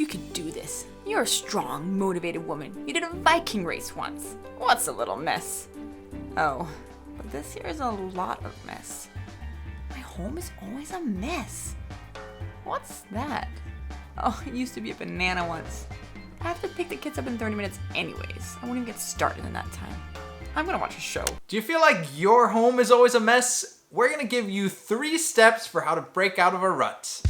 could do this. You're a strong, motivated woman. You did a Viking race once. What's a little mess? Oh, but this here is a lot of mess. My home is always a mess. What's that? Oh, it used to be a banana once. I have to pick the kids up in 30 minutes anyways. I won't even get started in that time. I'm gonna watch a show. Do you feel like your home is always a mess? We're gonna give you 3 steps for how to break out of a rut.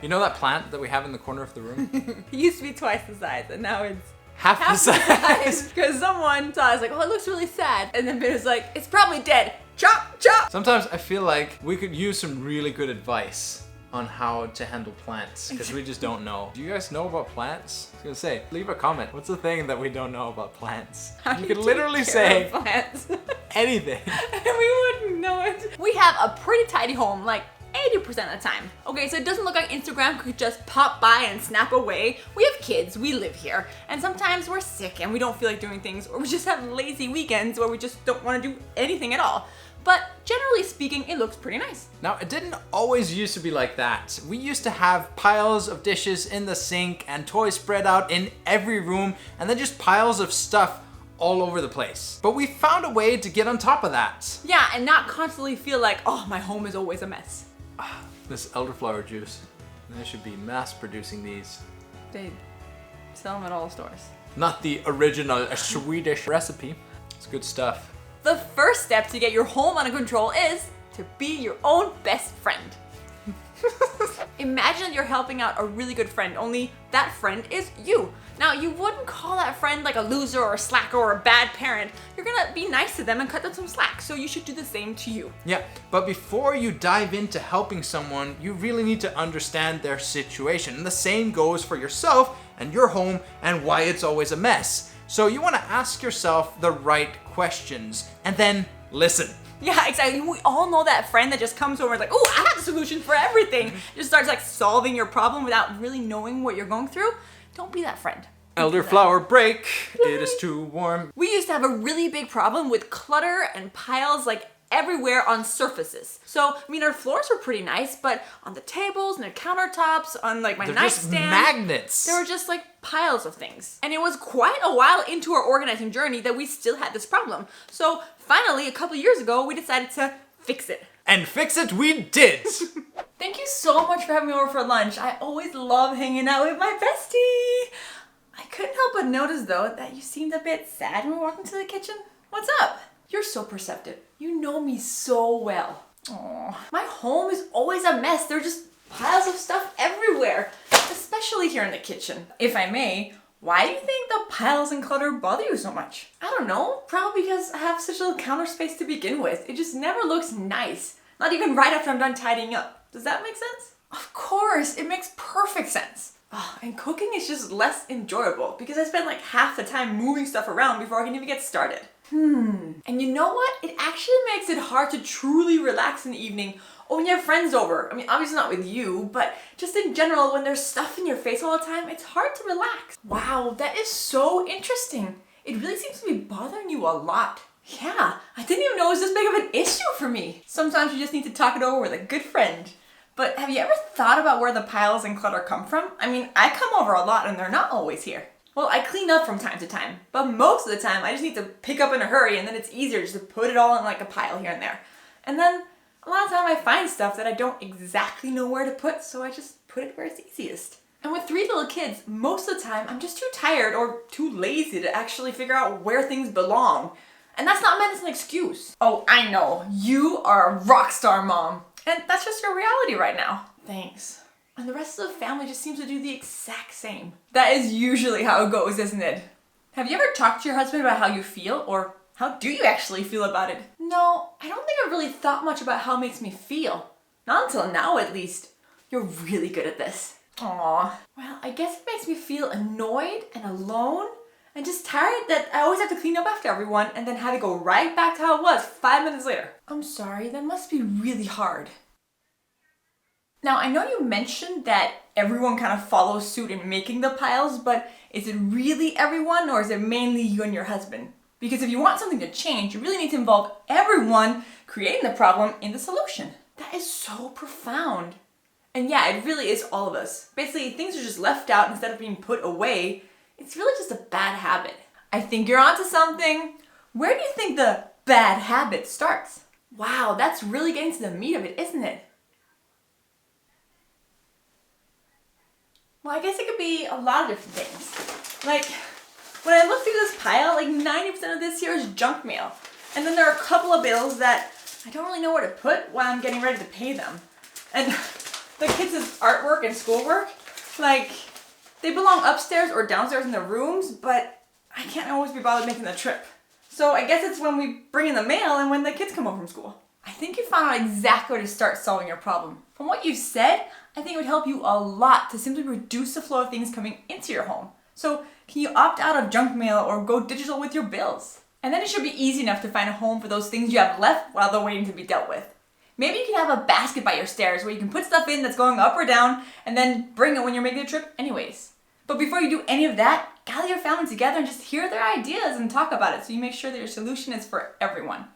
You know that plant that we have in the corner of the room? It used to be twice the size, and now it's Half the size. Because someone saw it, was like, oh, it looks really sad. And then it was like, it's probably dead. Chop, chop. Sometimes I feel like we could use some really good advice on how to handle plants, because we just don't know. Do you guys know about plants? I was gonna say, leave a comment. What's the thing that we don't know about plants? You could literally say plants. anything. And we wouldn't know it. We have a pretty tidy home, like 80% of the time. Okay, so it doesn't look like Instagram could just pop by and snap away. We have kids, we live here, and sometimes we're sick and we don't feel like doing things, or we just have lazy weekends where we just don't want to do anything at all. But generally speaking, it looks pretty nice. Now, it didn't always used to be like that. We used to have piles of dishes in the sink and toys spread out in every room, and then just piles of stuff all over the place. But we found a way to get on top of that. Yeah, and not constantly feel like, oh, my home is always a mess. This elderflower juice. They should be mass producing these. They sell them at all stores. Not the original Swedish recipe. It's good stuff. The first step to get your home under control is to be your own best friend. Imagine you're helping out a really good friend, only that friend is you. Now, you wouldn't call that friend like a loser or a slacker or a bad parent. You're gonna be nice to them and cut them some slack, so you should do the same to you. Yeah, but before you dive into helping someone, you really need to understand their situation. And the same goes for yourself and your home and why it's always a mess. So you wanna ask yourself the right questions and then listen. Yeah, exactly. We all know that friend that just comes over and is like, oh, I have the solution for everything. Just starts like solving your problem without really knowing what you're going through. Don't be that friend. Elderflower break. It is too warm. We used to have a really big problem with clutter and piles like everywhere on surfaces. So, I mean, our floors were pretty nice, but on the tables and the countertops, on like my They're nightstand, just magnets. there were just like piles of things. And it was quite a while into our organizing journey that we still had this problem. So finally, a couple years ago, we decided to fix it. And fix it we did. Thank you so much for having me over for lunch. I always love hanging out with my bestie. I couldn't help but notice though that you seemed a bit sad when we walked into the kitchen. What's up? You're so perceptive. You know me so well. Aww. My home is always a mess. There are just piles of stuff everywhere, especially here in the kitchen. If I may, why do you think the piles and clutter bother you so much? I don't know. Probably because I have such little counter space to begin with. It just never looks nice. Not even right after I'm done tidying up. Does that make sense? Of course, it makes perfect sense. Oh, and cooking is just less enjoyable because I spend like half the time moving stuff around before I can even get started. And you know what? It actually makes it hard to truly relax in the evening or when you have friends over. I mean, obviously not with you, but just in general, when there's stuff in your face all the time, it's hard to relax. Wow, that is so interesting. It really seems to be bothering you a lot. Yeah, I didn't even know it was this big of an issue for me. Sometimes you just need to talk it over with a good friend. But have you ever thought about where the piles and clutter come from? I mean, I come over a lot and they're not always here. Well, I clean up from time to time, but most of the time I just need to pick up in a hurry and then it's easier just to put it all in like a pile here and there. And then a lot of time I find stuff that I don't exactly know where to put, so I just put it where it's easiest. And with 3 little kids, most of the time I'm just too tired or too lazy to actually figure out where things belong. And that's not meant as an excuse. Oh, I know, you are a rock star mom. And that's just your reality right now. Thanks. And the rest of the family just seems to do the exact same. That is usually how it goes, isn't it? Have you ever talked to your husband about how you feel, or how do you actually feel about it? No, I don't think I've really thought much about how it makes me feel. Not until now, at least. You're really good at this. Aww. Well, I guess it makes me feel annoyed and alone and just tired that I always have to clean up after everyone and then have it go right back to how it was 5 minutes later. I'm sorry, that must be really hard. Now, I know you mentioned that everyone kind of follows suit in making the piles, but is it really everyone or is it mainly you and your husband? Because if you want something to change, you really need to involve everyone creating the problem in the solution. That is so profound. And yeah, it really is all of us. Basically, things are just left out instead of being put away. It's really just a bad habit. I think you're onto something. Where do you think the bad habit starts? Wow, that's really getting to the meat of it, isn't it? Well, I guess it could be a lot of different things. Like, when I look through this pile, like 90% of this here is junk mail. And then there are a couple of bills that I don't really know where to put while I'm getting ready to pay them. And the kids' artwork and schoolwork, like, they belong upstairs or downstairs in their rooms, but I can't always be bothered making the trip. So I guess it's when we bring in the mail and when the kids come home from school. I think you found out exactly where to start solving your problem. From what you've said, I think it would help you a lot to simply reduce the flow of things coming into your home. So can you opt out of junk mail or go digital with your bills? And then it should be easy enough to find a home for those things you have left while they're waiting to be dealt with. Maybe you can have a basket by your stairs where you can put stuff in that's going up or down and then bring it when you're making the trip anyways. But before you do any of that, gather your family together and just hear their ideas and talk about it so you make sure that your solution is for everyone.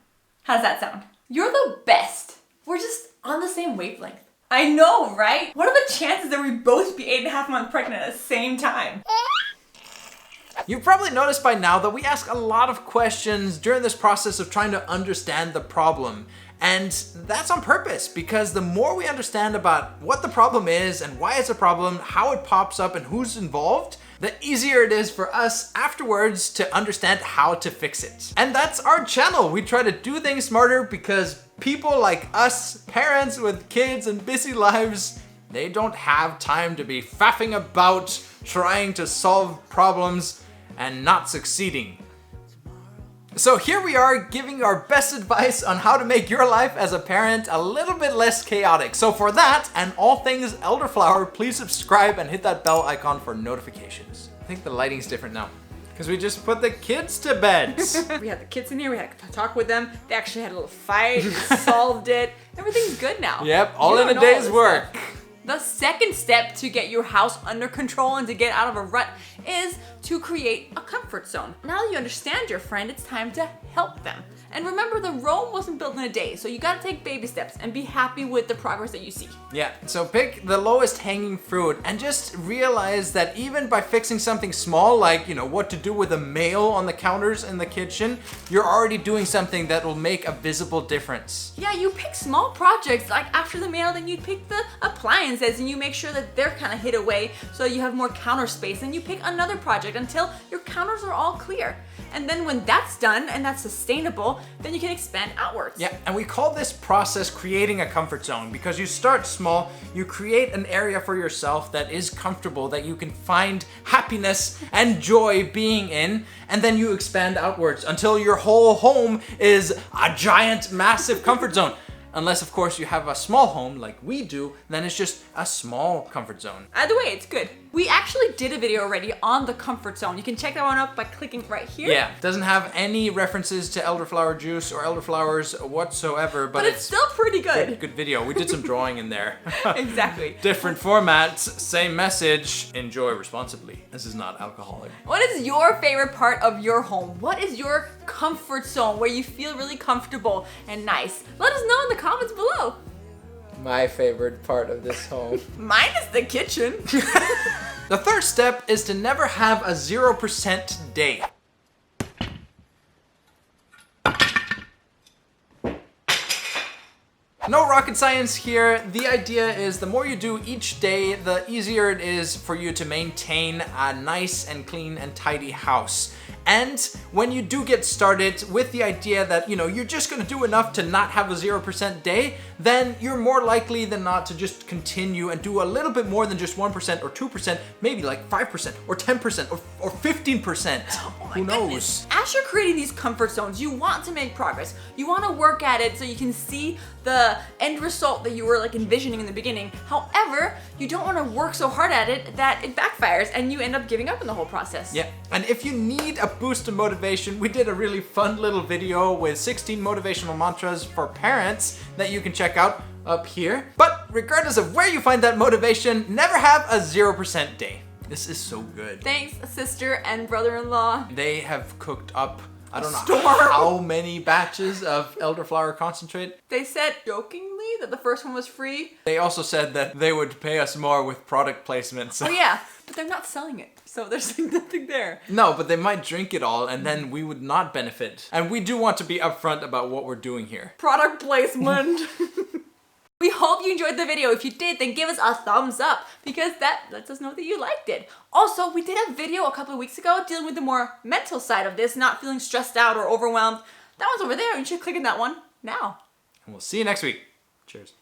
How does that sound? You're the best. We're just on the same wavelength. I know, right? What are the chances that we both be 8.5 months pregnant at the same time? You've probably noticed by now that we ask a lot of questions during this process of trying to understand the problem. And that's on purpose, because the more we understand about what the problem is and why it's a problem, how it pops up and who's involved, the easier it is for us afterwards to understand how to fix it. And that's our channel. We try to do things smarter because people like us, parents with kids and busy lives, they don't have time to be faffing about trying to solve problems and not succeeding. So here we are giving our best advice on how to make your life as a parent a little bit less chaotic. So for that and all things elderflower, please subscribe and hit that bell icon for notifications. I think the lighting's different now because we just put the kids to bed. We had the kids in here, we had to talk with them. They actually had a little fight, we solved it. Everything's good now. Yep, all in a day's work. The second step to get your house under control and to get out of a rut is to create a comfort zone. Now that you understand your friend, it's time to help them. And remember, the Rome wasn't built in a day, so you gotta take baby steps and be happy with the progress that you see. Yeah, so pick the lowest hanging fruit and just realize that even by fixing something small, like, what to do with the mail on the counters in the kitchen, you're already doing something that will make a visible difference. Yeah, you pick small projects, like after the mail, then you pick the appliances and you make sure that they're kind of hid away so you have more counter space, and you pick another project until your counters are all clear. And then when that's done and that's sustainable, then you can expand outwards. Yeah, and we call this process creating a comfort zone because you start small, you create an area for yourself that is comfortable, that you can find happiness and joy being in, and then you expand outwards until your whole home is a giant, massive comfort zone. Unless, of course, you have a small home like we do, then it's just a small comfort zone. Either way, it's good. We actually did a video already on the comfort zone. You can check that one out by clicking right here. Yeah, it doesn't have any references to elderflower juice or elderflowers whatsoever, but it's still pretty good. Good video. We did some drawing in there. Exactly. Different formats, same message. Enjoy responsibly. This is not alcoholic. What is your favorite part of your home? What is your comfort zone where you feel really comfortable and nice? Let us know in the comments below. My favorite part of this home. Mine is the kitchen. The third step is to never have a 0% day. No rocket science here. The idea is the more you do each day, the easier it is for you to maintain a nice and clean and tidy house. And when you do get started with the idea that, you're just gonna do enough to not have a 0% day, then you're more likely than not to just continue and do a little bit more than just 1% or 2%, maybe like 5% or 10% or 15%. Who knows? Goodness. As you're creating these comfort zones, you want to make progress. You want to work at it so you can see the end result that you were envisioning in the beginning. However, you don't want to work so hard at it that it backfires and you end up giving up in the whole process. Yeah, and if you need a boost of motivation, we did a really fun little video with 16 motivational mantras for parents that you can check out up here. But regardless of where you find that motivation, never have a 0% day. This is so good. Thanks, sister and brother-in-law. They have cooked up I don't know Storm. how many batches of elderflower concentrate. They said jokingly that the first one was free. They also said that they would pay us more with product placements. Oh yeah, but they're not selling it, so there's like nothing there. No, but they might drink it all and then we would not benefit. And we do want to be upfront about what we're doing here. Product placement. We hope you enjoyed the video. If you did, then give us a thumbs up because that lets us know that you liked it. Also, we did a video a couple of weeks ago dealing with the more mental side of this, not feeling stressed out or overwhelmed. That one's over there. You should click on that one now. And we'll see you next week. Cheers.